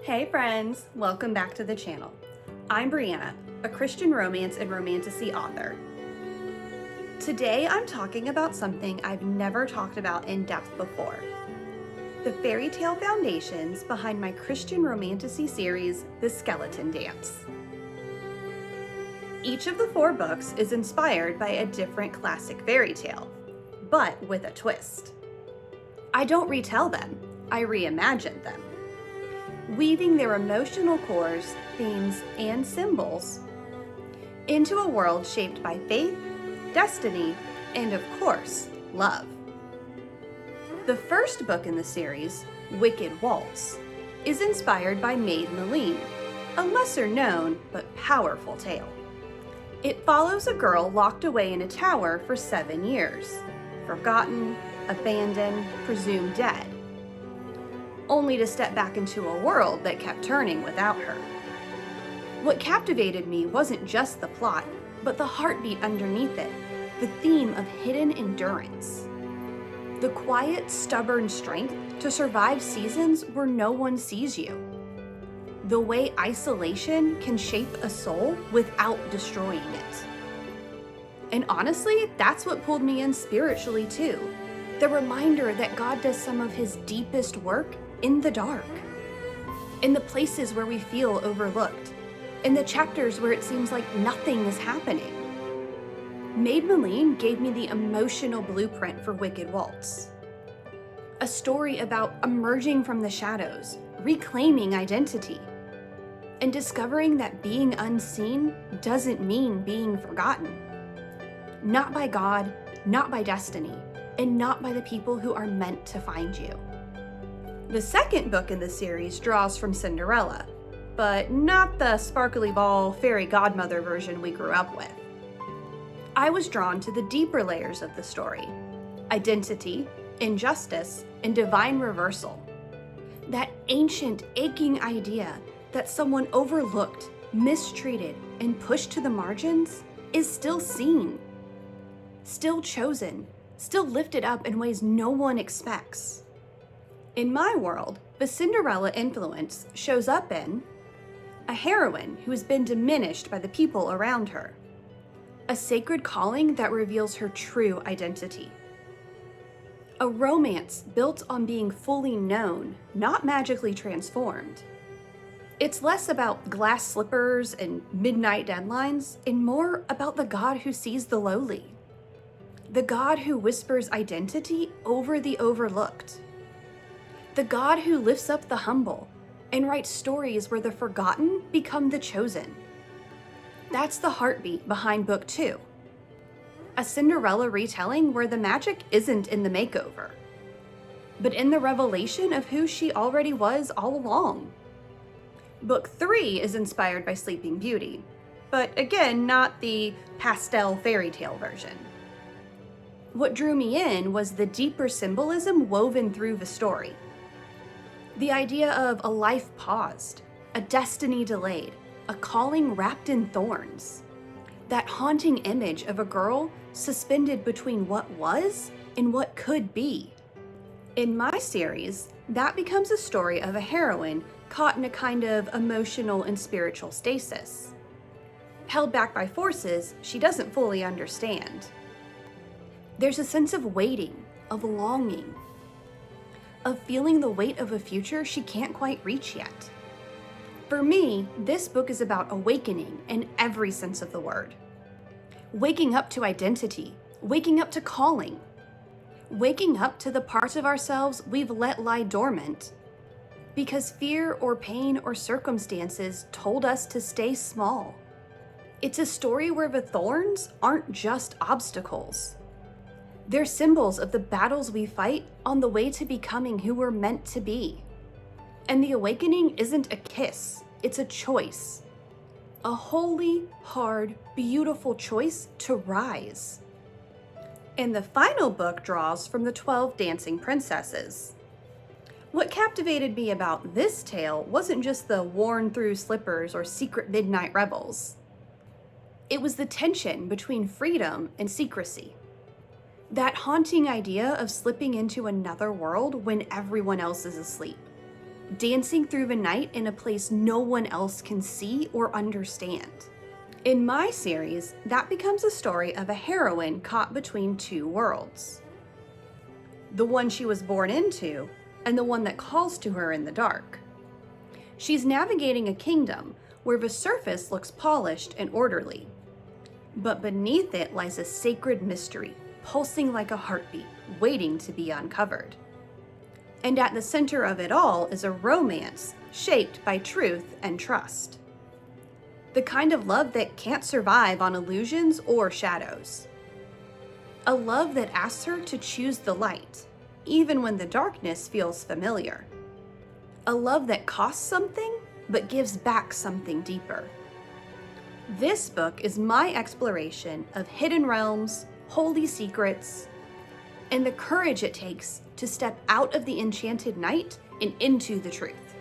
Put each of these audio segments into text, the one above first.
Hey friends, welcome back to the channel. I'm Brianna, a Christian romance and romantasy author. Today I'm talking about something I've never talked about in depth before. The fairy tale foundations behind my Christian romantasy series, The Skeleton Dance. Each of the 4 books is inspired by a different classic fairy tale, but with a twist. I don't retell them, I reimagine them, weaving their emotional cores, themes, and symbols into a world shaped by faith, destiny, and of course, love. The first book in the series, Wicked Waltz, is inspired by Maid Maleen, a lesser known but powerful tale. It follows a girl locked away in a tower for 7 years, forgotten, abandoned, presumed dead, only to step back into a world that kept turning without her. What captivated me wasn't just the plot, but the heartbeat underneath it, the theme of hidden endurance. The quiet, stubborn strength to survive seasons where no one sees you. The way isolation can shape a soul without destroying it. And honestly, that's what pulled me in spiritually too. The reminder that God does some of his deepest work in the dark, in the places where we feel overlooked, in the chapters where it seems like nothing is happening. Maid Maleen gave me the emotional blueprint for Wicked Waltz. A story about emerging from the shadows, reclaiming identity, and discovering that being unseen doesn't mean being forgotten. Not by God, not by destiny, and not by the people who are meant to find you. The second book in the series draws from Cinderella, but not the sparkly ball fairy godmother version we grew up with. I was drawn to the deeper layers of the story: identity, injustice, and divine reversal. That ancient, aching idea that someone overlooked, mistreated, and pushed to the margins is still seen, still chosen, still lifted up in ways no one expects. In my world, the Cinderella influence shows up in a heroine who has been diminished by the people around her, a sacred calling that reveals her true identity, a romance built on being fully known, not magically transformed. It's less about glass slippers and midnight deadlines and more about the God who sees the lowly, the God who whispers identity over the overlooked, the God who lifts up the humble and writes stories where the forgotten become the chosen. That's the heartbeat behind book 2. A Cinderella retelling where the magic isn't in the makeover, but in the revelation of who she already was all along. Book 3 is inspired by Sleeping Beauty, but again, not the pastel fairy tale version. What drew me in was the deeper symbolism woven through the story. The idea of a life paused, a destiny delayed, a calling wrapped in thorns. That haunting image of a girl suspended between what was and what could be. In my series, that becomes a story of a heroine caught in a kind of emotional and spiritual stasis, held back by forces she doesn't fully understand. There's a sense of waiting, of longing, of feeling the weight of a future she can't quite reach yet. For me, this book is about awakening in every sense of the word. Waking up to identity, waking up to calling, waking up to the parts of ourselves we've let lie dormant because fear or pain or circumstances told us to stay small. It's a story where the thorns aren't just obstacles. They're symbols of the battles we fight on the way to becoming who we're meant to be. And the awakening isn't a kiss, it's a choice. A holy, hard, beautiful choice to rise. And the final book draws from the 12 Dancing Princesses. What captivated me about this tale wasn't just the worn-through slippers or secret midnight rebels. It was the tension between freedom and secrecy. That haunting idea of slipping into another world when everyone else is asleep. dancing through the night in a place no one else can see or understand. In my series, that becomes a story of a heroine caught between two worlds. The one she was born into, and the one that calls to her in the dark. She's navigating a kingdom where the surface looks polished and orderly, but beneath it lies a sacred mystery, pulsing like a heartbeat, waiting to be uncovered. And at the center of it all is a romance shaped by truth and trust. The kind of love that can't survive on illusions or shadows. A love that asks her to choose the light, even when the darkness feels familiar. A love that costs something, but gives back something deeper. This book is my exploration of hidden realms, holy secrets, and the courage it takes to step out of the enchanted night and into the truth.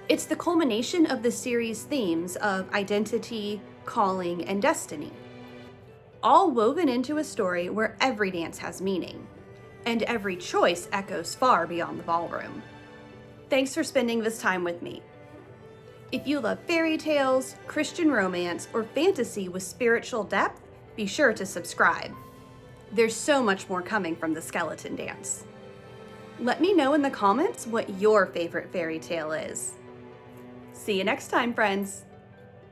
It's the culmination of the series' themes of identity, calling, and destiny, all woven into a story where every dance has meaning, and every choice echoes far beyond the ballroom. Thanks for spending this time with me. If you love fairy tales, Christian romance, or fantasy with spiritual depth, be sure to subscribe. There's so much more coming from the skeleton dance. Let me know in the comments what your favorite fairy tale is. See you next time, friends!